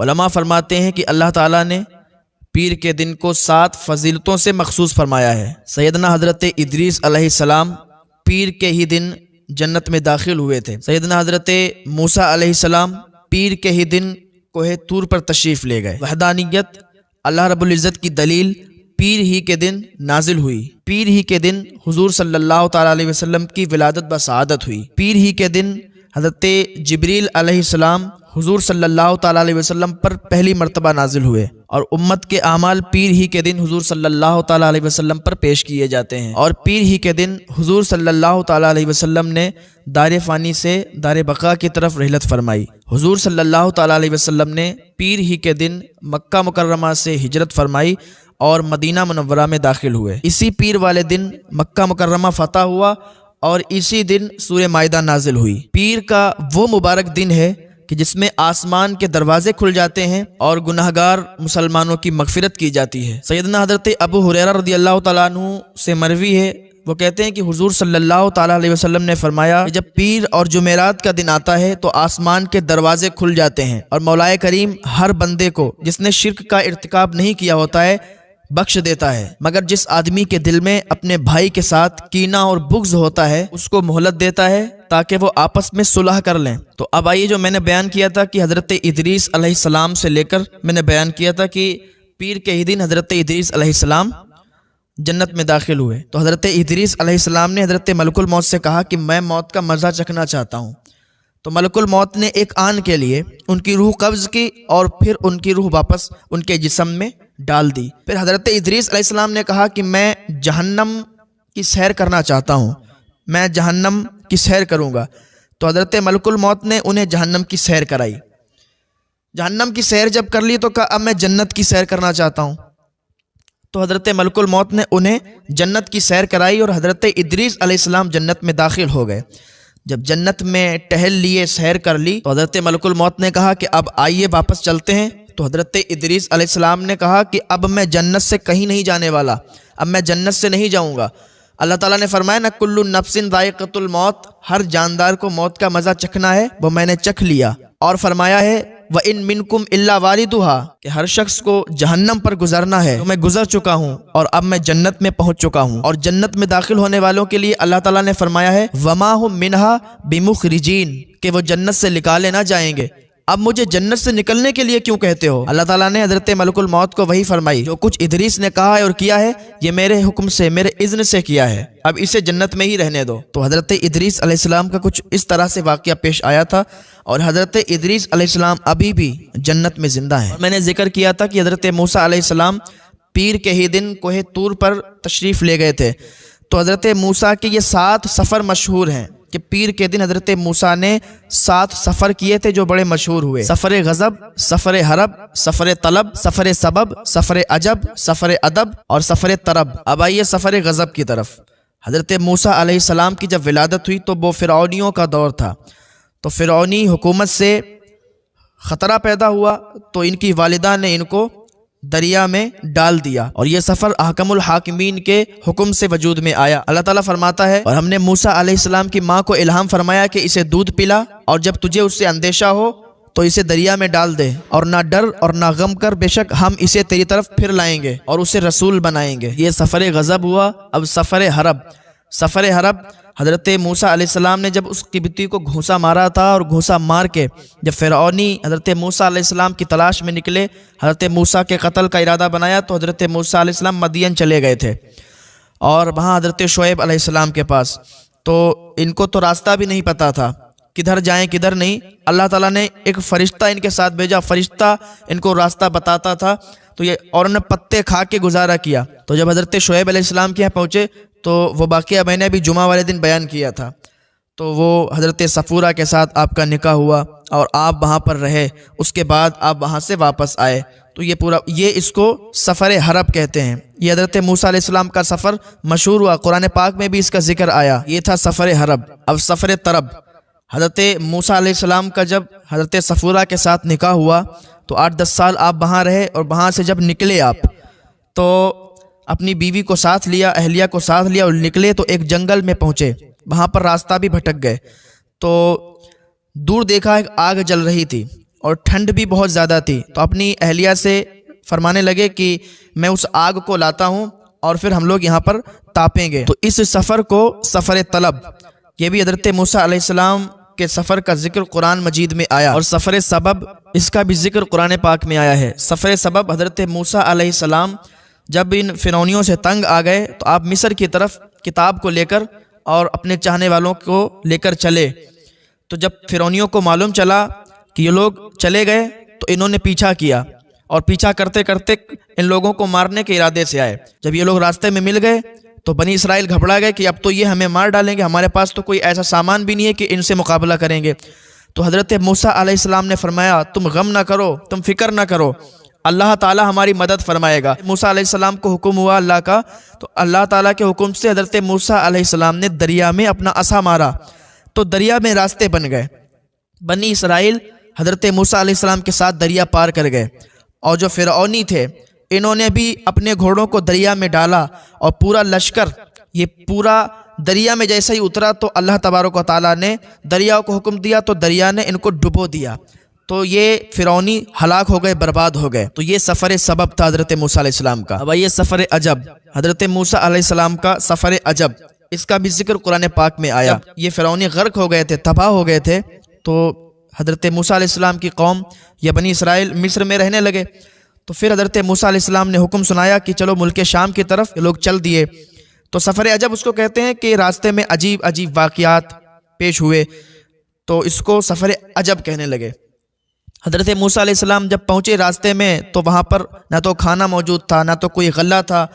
علماء فرماتے ہیں کہ اللہ تعالیٰ نے پیر کے دن کو 7 فضیلتوں سے مخصوص فرمایا ہے۔ سیدنا حضرت ادریس علیہ السلام پیر کے ہی دن جنت میں داخل ہوئے تھے۔ سیدنا حضرت موسیٰ علیہ السلام پیر کے ہی دن کوہ طور پر تشریف لے گئے۔ وحدانیت اللہ رب العزت کی دلیل پیر ہی کے دن نازل ہوئی۔ پیر ہی کے دن حضور صلی اللہ تعالیٰ علیہ وسلم کی ولادت بسعادت ہوئی۔ پیر ہی کے دن حضرت جبریل علیہ السلام حضور صلی اللہ تعالیٰ علیہ وسلم پر پہلی مرتبہ نازل ہوئے، اور امت کے اعمال پیر ہی کے دن حضور صلی اللہ تعالیٰ علیہ وسلم پر پیش کیے جاتے ہیں، اور پیر ہی کے دن حضور صلی اللہ تعالیٰ علیہ وسلم نے دار فانی سے دار بقا کی طرف رحلت فرمائی۔ حضور صلی اللہ تعالیٰ علیہ وسلم نے پیر ہی کے دن مکہ مکرمہ سے ہجرت فرمائی اور مدینہ منورہ میں داخل ہوئے۔ اسی پیر والے دن مکہ مکرمہ فتح ہوا اور اسی دن سورہ مائدہ نازل ہوئی۔ پیر کا وہ مبارک دن ہے کہ جس میں آسمان کے دروازے کھل جاتے ہیں اور گناہگار مسلمانوں کی مغفرت کی جاتی ہے۔ سیدنا حضرت ابو ہریرہ رضی اللہ تعالیٰ عنہ سے مروی ہے، وہ کہتے ہیں کہ حضور صلی اللہ تعالیٰ علیہ وسلم نے فرمایا کہ جب پیر اور جمعرات کا دن آتا ہے تو آسمان کے دروازے کھل جاتے ہیں اور مولا کریم ہر بندے کو جس نے شرک کا ارتکاب نہیں کیا ہوتا ہے بخش دیتا ہے، مگر جس آدمی کے دل میں اپنے بھائی کے ساتھ کینہ اور بغض ہوتا ہے اس کو مہلت دیتا ہے تاکہ وہ آپس میں صلح کر لیں۔ تو اب آئیے، جو میں نے بیان کیا تھا کہ حضرت ادریس علیہ السلام سے لے کر میں نے بیان کیا تھا کہ پیر کے ہی دن حضرت ادریس علیہ السلام جنت میں داخل ہوئے، تو حضرت ادریس علیہ السلام نے حضرت ملک الموت سے کہا کہ میں موت کا مزہ چکھنا چاہتا ہوں۔ تو ملک الموت نے ایک آن کے لیے ان کی روح قبض کی اور پھر ان کی روح واپس ان کے جسم میں ڈال دی۔ پھر حضرت ادریس علیہ السلام نے کہا کہ میں جہنم کی سیر کرنا چاہتا ہوں، میں جہنم کی سیر کروں گا۔ تو حضرت ملک الموت نے انہیں جہنم کی سیر کرائی۔ جہنم کی سیر جب کر لی تو کہا اب میں جنت کی سیر کرنا چاہتا ہوں۔ تو حضرت ملک الموت نے انہیں جنت کی سیر کرائی اور حضرت ادریس علیہ السلام جنت میں داخل ہو گئے۔ جب جنت میں ٹہل لیے، سیر کر لی، تو حضرت ملک الموت نے کہا کہ اب آئیے واپس چلتے ہیں۔ تو حضرت ادریس علیہ السلام نے کہا کہ اب میں جنت سے کہیں نہیں جانے والا، اب میں جنت سے نہیں جاؤں گا۔ اللہ تعالیٰ نے فرمایا نہ کل نفس ذائقۃ الموت، ہر جاندار کو موت کا مزہ چکھنا ہے، وہ میں نے چکھ لیا۔ اور فرمایا ہے وَإِن مِّنكُمْ إِلَّا وَارِدُهَا، کہ ہر شخص کو جہنم پر گزرنا ہے، تو میں گزر چکا ہوں اور اب میں جنت میں پہنچ چکا ہوں۔ اور جنت میں داخل ہونے والوں کے لیے اللہ تعالیٰ نے فرمایا ہے وَمَا هُم مِّنْهَا بِمُخْرِجِينَ، کہ وہ جنت سے نکالے نہ جائیں گے۔ اب مجھے جنت سے نکلنے کے لیے کیوں کہتے ہو؟ اللہ تعالیٰ نے حضرت ملک الموت کو وہی فرمائی جو کچھ ادریس نے کہا ہے اور کیا ہے یہ میرے حکم سے، میرے اذن سے کیا ہے، اب اسے جنت میں ہی رہنے دو۔ تو حضرت ادریس علیہ السلام کا کچھ اس طرح سے واقعہ پیش آیا تھا، اور حضرت ادریس علیہ السلام ابھی بھی جنت میں زندہ ہیں۔ میں نے ذکر کیا تھا کہ حضرت موسیٰ علیہ السلام پیر کے ہی دن کوہ طور پر تشریف لے گئے تھے۔ تو حضرت موسیٰ کے یہ 7 سفر مشہور ہیں کہ پیر کے دن حضرت موسیٰ نے 7 سفر کیے تھے جو بڑے مشہور ہوئے: سفر غضب، سفر حرب، سفر طلب، سفر سبب، سفر عجب، سفر ادب اور سفر طرب۔ اب آئیے سفر غضب کی طرف۔ حضرت موسیٰ علیہ السلام کی جب ولادت ہوئی تو وہ فرعونیوں کا دور تھا، تو فرعونی حکومت سے خطرہ پیدا ہوا، تو ان کی والدہ نے ان کو دریا میں ڈال دیا، اور یہ سفر احکم الحاکمین کے حکم سے وجود میں آیا۔ اللہ تعالیٰ فرماتا ہے اور ہم نے موسیٰ علیہ السلام کی ماں کو الہام فرمایا کہ اسے دودھ پلا، اور جب تجھے اس سے اندیشہ ہو تو اسے دریا میں ڈال دے، اور نہ ڈر اور نہ غم کر، بے شک ہم اسے تیری طرف پھر لائیں گے اور اسے رسول بنائیں گے۔ یہ سفر غضب ہوا۔ اب سفر حرب۔ سفر حرب حضرت موسیٰ علیہ السلام نے جب اس قبطی کو گھونسا مارا تھا، اور گھونسا مار کے جب فرعونی حضرت موسیٰ علیہ السلام کی تلاش میں نکلے، حضرت موسیٰ کے قتل کا ارادہ بنایا، تو حضرت موسیٰ علیہ السلام مدین چلے گئے تھے، اور وہاں حضرت شعیب علیہ السلام کے پاس، تو ان کو تو راستہ بھی نہیں پتا تھا کدھر جائیں کدھر نہیں۔ اللہ تعالیٰ نے ایک فرشتہ ان کے ساتھ بھیجا، فرشتہ ان کو راستہ بتاتا تھا، تو یہ اور انہوں نے پتے کھا کے گزارا کیا۔ تو جب حضرت شعیب علیہ السلام کے یہاں پہنچے تو وہ واقعہ میں نے ابھی جمعہ والے دن بیان کیا تھا، تو وہ حضرت صفورہ کے ساتھ آپ کا نکاح ہوا اور آپ وہاں پر رہے، اس کے بعد آپ وہاں سے واپس آئے، تو یہ اس کو سفر حرب کہتے ہیں۔ یہ حضرت موسیٰ علیہ السلام کا سفر مشہور ہوا، قرآن پاک میں بھی اس کا ذکر آیا، یہ تھا سفر حرب۔ اب سفر طرب، حضرت موسیٰ علیہ السلام کا جب حضرت صفورہ کے ساتھ نکاح ہوا تو 8-10 سال آپ وہاں رہے، اور وہاں سے جب نکلے آپ تو اپنی بیوی کو ساتھ لیا، اہلیہ کو ساتھ لیا، اور نکلے تو ایک جنگل میں پہنچے، وہاں پر راستہ بھی بھٹک گئے، تو دور دیکھا ایک آگ جل رہی تھی، اور ٹھنڈ بھی بہت زیادہ تھی، تو اپنی اہلیہ سے فرمانے لگے کہ میں اس آگ کو لاتا ہوں اور پھر ہم لوگ یہاں پر تاپیں گے۔ تو اس سفر کو سفر طلب، یہ بھی حضرت موسیٰ علیہ السلام کے سفر کا ذکر قرآن مجید میں آیا، اور سفر سبب اس کا بھی ذکر قرآن پاک میں آیا ہے۔ سفر سبب حضرت موسیٰ علیہ السلام جب ان فرعونیوں سے تنگ آ گئے تو آپ مصر کی طرف کتاب کو لے کر اور اپنے چاہنے والوں کو لے کر چلے، تو جب فرعونیوں کو معلوم چلا کہ یہ لوگ چلے گئے تو انہوں نے پیچھا کیا، اور پیچھا کرتے کرتے ان لوگوں کو مارنے کے ارادے سے آئے۔ جب یہ لوگ راستے میں مل گئے تو بنی اسرائیل گھبرا گئے کہ اب تو یہ ہمیں مار ڈالیں گے، ہمارے پاس تو کوئی ایسا سامان بھی نہیں ہے کہ ان سے مقابلہ کریں گے۔ تو حضرت موسیٰ علیہ السلام نے فرمایا تم غم نہ کرو، تم فکر نہ کرو، اللہ تعالی ہماری مدد فرمائے گا۔ موسیٰ علیہ السلام کو حکم ہوا اللہ کا، تو اللہ تعالیٰ کے حکم سے حضرت موسیٰ علیہ السلام نے دریا میں اپنا عصا مارا تو دریا میں راستے بن گئے۔ بنی اسرائیل حضرت موسیٰ علیہ السلام کے ساتھ دریا پار کر گئے، اور جو فرعونی تھے انہوں نے بھی اپنے گھوڑوں کو دریا میں ڈالا، اور پورا لشکر یہ پورا دریا میں جیسے ہی اترا تو اللہ تبارک و تعالیٰ نے دریا کو حکم دیا تو دریا نے ان کو ڈبو دیا، تو یہ فرعونی ہلاک ہو گئے، برباد ہو گئے۔ تو یہ سفر سبب تھا حضرت موسیٰ علیہ السلام کا۔ اب یہ سفر عجب، حضرت موسیٰ علیہ السلام کا سفر عجب، اس کا بھی ذکر قرآن پاک میں آیا۔ یہ فرعونی غرق ہو گئے تھے، تباہ ہو گئے تھے، تو حضرت موسیٰ علیہ السلام کی قوم یا بنی اسرائیل مصر میں رہنے لگے، تو پھر حضرت موسیٰ علیہ السلام نے حکم سنایا کہ چلو ملک شام کی طرف، یہ لوگ چل دیے۔ تو سفر عجب اس کو کہتے ہیں کہ راستے میں عجیب عجیب واقعات پیش ہوئے، تو اس کو سفر عجب کہنے لگے۔ حضرت موسیٰ علیہ السلام جب پہنچے راستے میں تو وہاں پر نہ تو کھانا موجود تھا، نہ تو کوئی غلہ تھا،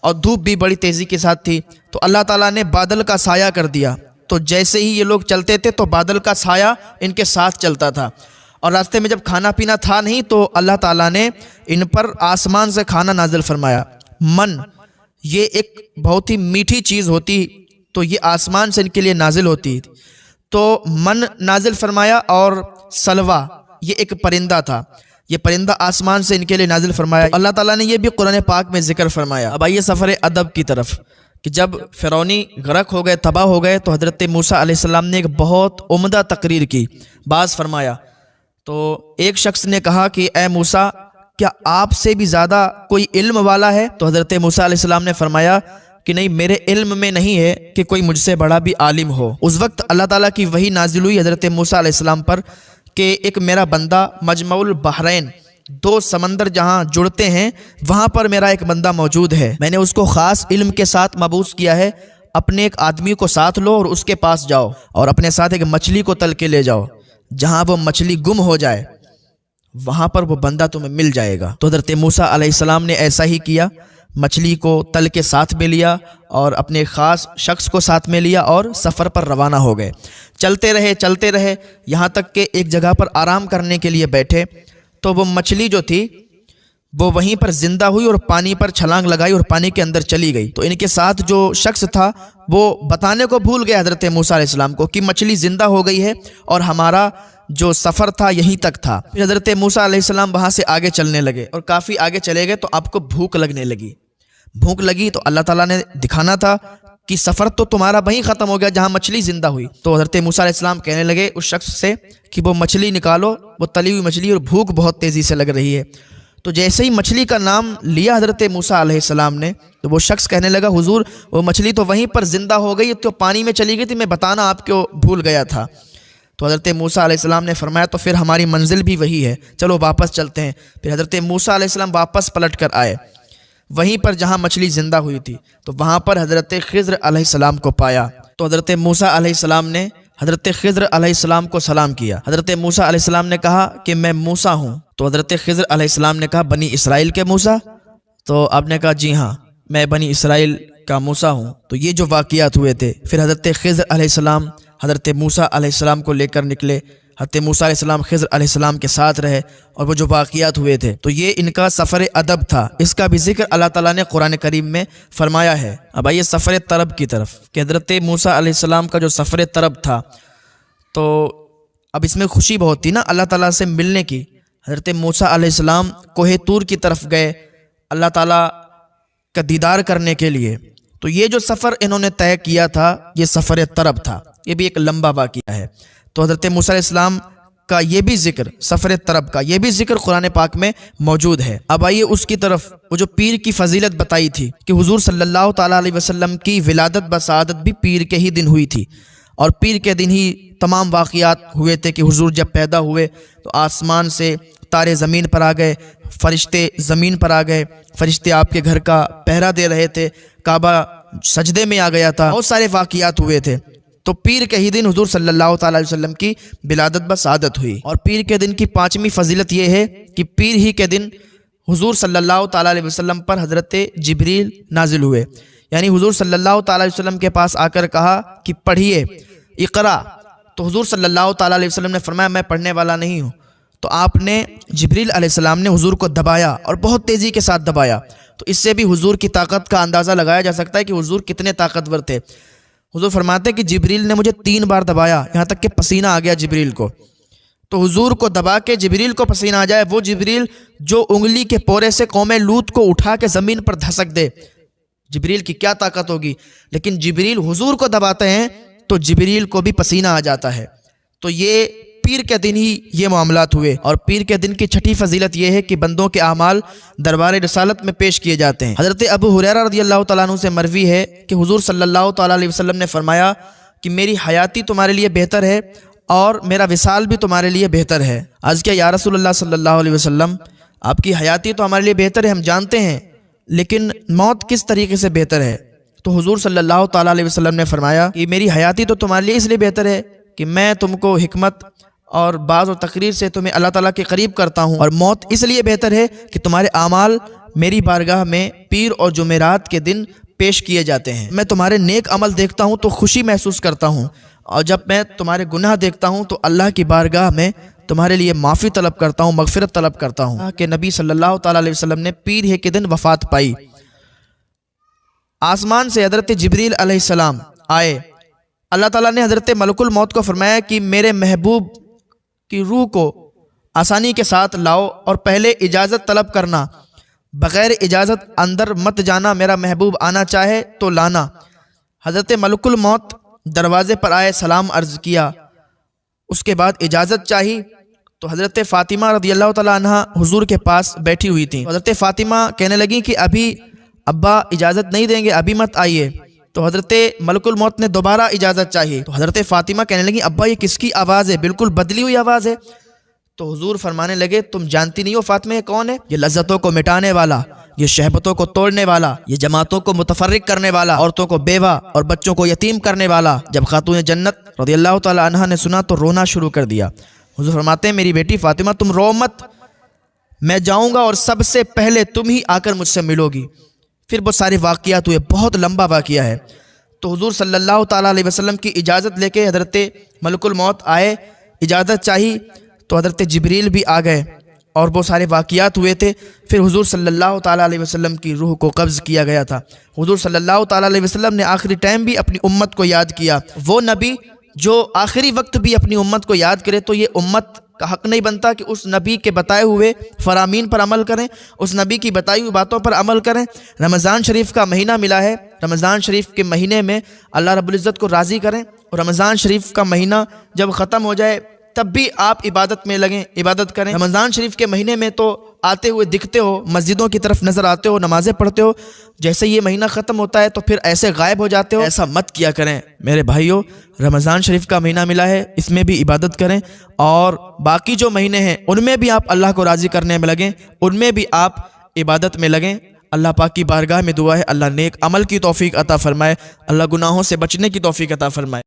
اور دھوپ بھی بڑی تیزی کے ساتھ تھی۔ تو اللہ تعالیٰ نے بادل کا سایہ کر دیا، تو جیسے ہی یہ لوگ چلتے تھے تو بادل کا سایہ ان کے ساتھ چلتا تھا، اور راستے میں جب کھانا پینا تھا نہیں تو اللہ تعالیٰ نے ان پر آسمان سے کھانا نازل فرمایا۔ من، یہ ایک بہت ہی میٹھی چیز ہوتی، تو یہ آسمان سے ان کے لیے نازل ہوتی، تو من نازل فرمایا، اور سلوا یہ ایک پرندہ تھا، یہ پرندہ آسمان سے ان کے لیے نازل فرمایا۔ اللہ تعالیٰ نے یہ بھی قرآن پاک میں ذکر فرمایا۔ اب آئیے سفر ادب کی طرف، کہ جب فرعونی غرق ہو گئے، تباہ ہو گئے، تو حضرت موسیٰ علیہ السلام نے ایک بہت عمدہ تقریر کی، باز فرمایا۔ تو ایک شخص نے کہا کہ اے موسیٰ، کیا آپ سے بھی زیادہ کوئی علم والا ہے؟ تو حضرت موسیٰ علیہ السلام نے فرمایا کہ نہیں، میرے علم میں نہیں ہے کہ کوئی مجھ سے بڑا بھی عالم ہو۔ اس وقت اللہ تعالیٰ کی وحی نازل ہوئی حضرت موسیٰ علیہ السلام پر کہ ایک میرا بندہ مجمع البحرین، دو سمندر جہاں جڑتے ہیں وہاں پر میرا ایک بندہ موجود ہے، میں نے اس کو خاص علم کے ساتھ مبعوث کیا ہے، اپنے ایک آدمی کو ساتھ لو اور اس کے پاس جاؤ، اور اپنے ساتھ ایک مچھلی کو تل کے لے جاؤ، جہاں وہ مچھلی گم ہو جائے وہاں پر وہ بندہ تمہیں مل جائے گا۔ تو حضرت موسیٰ علیہ السلام نے ایسا ہی کیا، مچھلی کو تل کے ساتھ میں لیا اور اپنے خاص شخص کو ساتھ میں لیا اور سفر پر روانہ ہو گئے۔ چلتے رہے یہاں تک کہ ایک جگہ پر آرام کرنے کے لیے بیٹھے، تو وہ مچھلی جو تھی وہ وہیں پر زندہ ہوئی اور پانی پر چھلانگ لگائی اور پانی کے اندر چلی گئی۔ تو ان کے ساتھ جو شخص تھا وہ بتانے کو بھول گیا حضرت موسیٰ علیہ السلام کو کہ مچھلی زندہ ہو گئی ہے اور ہمارا جو سفر تھا یہیں تک تھا۔ پھر حضرت موسیٰ علیہ السلام وہاں سے آگے چلنے لگے اور کافی آگے چلے گئے تو آپ کو بھوک لگنے لگی۔ بھوک لگی تو اللہ تعالیٰ نے دکھانا تھا کہ سفر تو تمہارا وہیں ختم ہو گیا جہاں مچھلی زندہ ہوئی۔ تو حضرت موسیٰ علیہ السلام کہنے لگے اس شخص سے کہ وہ مچھلی نکالو، وہ تلی ہوئی مچھلی، اور بھوک بہت تیزی سے لگ رہی ہے۔ تو جیسے ہی مچھلی کا نام لیا حضرت موسیٰ علیہ السلام نے تو وہ شخص کہنے لگا حضور وہ مچھلی تو وہیں پر زندہ ہو گئی، تو پانی میں چلی گئی تھی، میں بتانا آپ کو بھول گیا تھا۔ تو حضرت موسیٰ علیہ السلام نے فرمایا تو پھر ہماری منزل بھی وہی ہے، چلو واپس چلتے ہیں۔ پھر حضرت موسیٰ علیہ السلام واپس پلٹ کر آئے وہیں پر جہاں مچھلی زندہ ہوئی تھی، تو وہاں پر حضرت خضر علیہ السلام کو پایا۔ تو حضرت موسیٰ علیہ السلام نے حضرت خضر علیہ السلام کو سلام کیا۔ حضرت موسیٰ علیہ السلام نے کہا کہ میں موسیٰ ہوں۔ تو حضرت خضر علیہ السلام نے کہا بنی اسرائیل کے موسیٰ؟ تو آپ نے کہا جی ہاں، میں بنی اسرائیل کا موسیٰ ہوں۔ تو یہ جو واقعات ہوئے تھے، پھر حضرت خضر علیہ السلام حضرت موسیٰ علیہ السلام کو لے کر نکلے، حضرت موسیٰ علیہ السلام خضر علیہ السلام کے ساتھ رہے، اور وہ جو واقعات ہوئے تھے تو یہ ان کا سفر ادب تھا، اس کا بھی ذکر اللہ تعالیٰ نے قرآن کریم میں فرمایا ہے۔ اب آئیے سفر طرب کی طرف کہ حضرت موسیٰ علیہ السلام کا جو سفر طرب تھا، تو اب اس میں خوشی بہت تھی نا اللہ تعالیٰ سے ملنے کی۔ حضرت موسیٰ علیہ السلام کوہ طور کی طرف گئے اللہ تعالیٰ کا دیدار کرنے کے لیے، تو یہ جو سفر انہوں نے طے کیا تھا یہ سفر طرب تھا، یہ بھی ایک لمبا واقعہ ہے۔ تو حضرت موسیٰ علیہ السلام کا یہ بھی ذکر، سفر طرب کا یہ بھی ذکر قرآن پاک میں موجود ہے۔ اب آئیے اس کی طرف، وہ جو پیر کی فضیلت بتائی تھی کہ حضور صلی اللہ تعالیٰ علیہ وسلم کی ولادت بسعادت بھی پیر کے ہی دن ہوئی تھی، اور پیر کے دن ہی تمام واقعات ہوئے تھے کہ حضور جب پیدا ہوئے تو آسمان سے تارے زمین پر آ گئے، فرشتے زمین پر آ گئے، فرشتے آپ کے گھر کا پہرا دے رہے تھے، کعبہ سجدے میں آ گیا تھا، بہت سارے واقعات ہوئے تھے۔ تو پیر کے ہی دن حضور صلی اللہ تعالیٰ علیہ وسلم کی ولادت بسعادت ہوئی۔ اور پیر کے دن کی پانچویں فضیلت یہ ہے کہ پیر ہی کے دن حضور صلی اللہ تعالیٰ علیہ وسلم پر حضرت جبریل نازل ہوئے، یعنی حضور صلی اللہ تعالیٰ علیہ وسلم کے پاس آ کر کہا کہ پڑھیے، اقرا، تو حضور صلی اللہ تعالیٰ علیہ وسلم نے فرمایا میں پڑھنے والا نہیں ہوں، تو آپ نے جبریل علیہ السلام نے حضور کو دبایا اور بہت تیزی کے ساتھ دبایا۔ تو اس سے بھی حضور کی طاقت کا اندازہ لگایا جا سکتا ہے کہ حضور کتنے طاقتور تھے۔ حضور فرماتے ہیں کہ جبریل نے مجھے 3 بار دبایا، یہاں تک کہ پسینہ آ گیا جبریل کو۔ تو حضور کو دبا کے جبریل کو پسینہ آ جائے، وہ جبریل جو انگلی کے پورے سے قوم لوط کو اٹھا کے زمین پر دھسک دے، جبریل کی کیا طاقت ہوگی۔ لیکن جبریل حضور کو دباتے ہیں تو جبریل کو بھی پسینہ آ جاتا ہے۔ تو یہ پیر کے دن ہی یہ معاملات ہوئے۔ اور پیر کے دن کی چھٹی فضیلت یہ ہے کہ بندوں کے اعمال دربار رسالت میں پیش کیے جاتے ہیں۔ حضرت ابو ہریرہ رضی اللہ تعالیٰ عنہ سے مروی ہے کہ حضور صلی اللہ تعالیٰ علیہ وسلم نے فرمایا کہ میری حیاتی تمہارے لیے بہتر ہے اور میرا وصال بھی تمہارے لیے بہتر ہے۔ عرض کیا یا رسول اللہ صلی اللہ علیہ وسلم، آپ کی حیاتی تو ہمارے لیے بہتر ہے، ہم جانتے ہیں، لیکن موت کس طریقے سے بہتر ہے؟ تو حضور صلی اللہ تعالیٰ علیہ وسلم نے فرمایا کہ میری حیاتی تو تمہارے لیے اس لیے بہتر ہے کہ میں تم کو حکمت اور بعض و تقریر سے تمہیں اللہ تعالیٰ کے قریب کرتا ہوں، اور موت اس لیے بہتر ہے کہ تمہارے اعمال میری بارگاہ میں پیر اور جمعرات کے دن پیش کیے جاتے ہیں۔ میں تمہارے نیک عمل دیکھتا ہوں تو خوشی محسوس کرتا ہوں، اور جب میں تمہارے گناہ دیکھتا ہوں تو اللہ کی بارگاہ میں تمہارے لیے معافی طلب کرتا ہوں، مغفرت طلب کرتا ہوں۔ کہ نبی صلی اللہ تعالیٰ علیہ وسلم نے پیر ہی کے دن وفات پائی۔ آسمان سے حضرت جبریل علیہ السلام آئے، اللہ تعالیٰ نے حضرت ملک الموت کو فرمایا کہ میرے محبوب کی روح کو آسانی کے ساتھ لاؤ، اور پہلے اجازت طلب کرنا، بغیر اجازت اندر مت جانا، میرا محبوب آنا چاہے تو لانا۔ حضرت ملک الموت دروازے پر آئے، سلام عرض کیا، اس کے بعد اجازت چاہی، تو حضرت فاطمہ رضی اللہ تعالیٰ عنہ حضور کے پاس بیٹھی ہوئی تھیں۔ حضرت فاطمہ کہنے لگیں کہ ابھی ابا اجازت نہیں دیں گے، ابھی مت آئیے۔ تو حضرت ملک الموت نے دوبارہ اجازت چاہی، تو حضرت فاطمہ کہنے لگیں ابا یہ کس کی آواز ہے؟ بالکل بدلی ہوئی آواز ہے۔ تو حضور فرمانے لگے تم جانتی نہیں ہو فاطمہ یہ کون ہے؟ یہ لذتوں کو مٹانے والا، یہ شہبتوں کو توڑنے والا، یہ جماعتوں کو متفرق کرنے والا، عورتوں کو بیوہ اور بچوں کو یتیم کرنے والا۔ جب خاتون جنت رضی اللہ تعالی عنہا نے سنا تو رونا شروع کر دیا۔ حضور فرماتے ہیں میری بیٹی فاطمہ تم رو مت، میں جاؤں گا اور سب سے پہلے تم ہی آ کر مجھ سے ملو گی۔ پھر بہت سارے واقعات ہوئے، بہت لمبا واقعہ ہے۔ تو حضور صلی اللہ تعالیٰ علیہ وسلم کی اجازت لے کے حضرت ملک الموت آئے، اجازت چاہی، تو حضرت جبریل بھی آ گئے اور بہت سارے واقعات ہوئے تھے۔ پھر حضور صلی اللہ تعالیٰ علیہ وسلم کی روح کو قبض کیا گیا تھا۔ حضور صلی اللہ تعالیٰ علیہ وسلم نے آخری ٹائم بھی اپنی امت کو یاد کیا۔ وہ نبی جو آخری وقت بھی اپنی امت کو یاد کرے تو یہ امت کا حق نہیں بنتا کہ اس نبی کے بتائے ہوئے فرامین پر عمل کریں، اس نبی کی بتائی ہوئی باتوں پر عمل کریں۔ رمضان شریف کا مہینہ ملا ہے، رمضان شریف کے مہینے میں اللہ رب العزت کو راضی کریں، اور رمضان شریف کا مہینہ جب ختم ہو جائے تب بھی آپ عبادت میں لگیں، عبادت کریں۔ رمضان شریف کے مہینے میں تو آتے ہوئے دکھتے ہو، مسجدوں کی طرف نظر آتے ہو، نمازیں پڑھتے ہو، جیسے یہ مہینہ ختم ہوتا ہے تو پھر ایسے غائب ہو جاتے ہو۔ ایسا مت کیا کریں میرے بھائیوں، رمضان شریف کا مہینہ ملا ہے، اس میں بھی عبادت کریں، اور باقی جو مہینے ہیں ان میں بھی آپ اللہ کو راضی کرنے میں لگیں، ان میں بھی آپ عبادت میں لگیں۔ اللہ پاک کی بارگاہ میں دعا ہے اللہ نیک عمل کی توفیق عطا فرمائے، اللہ گناہوں سے بچنے کی توفیق عطا فرمائے۔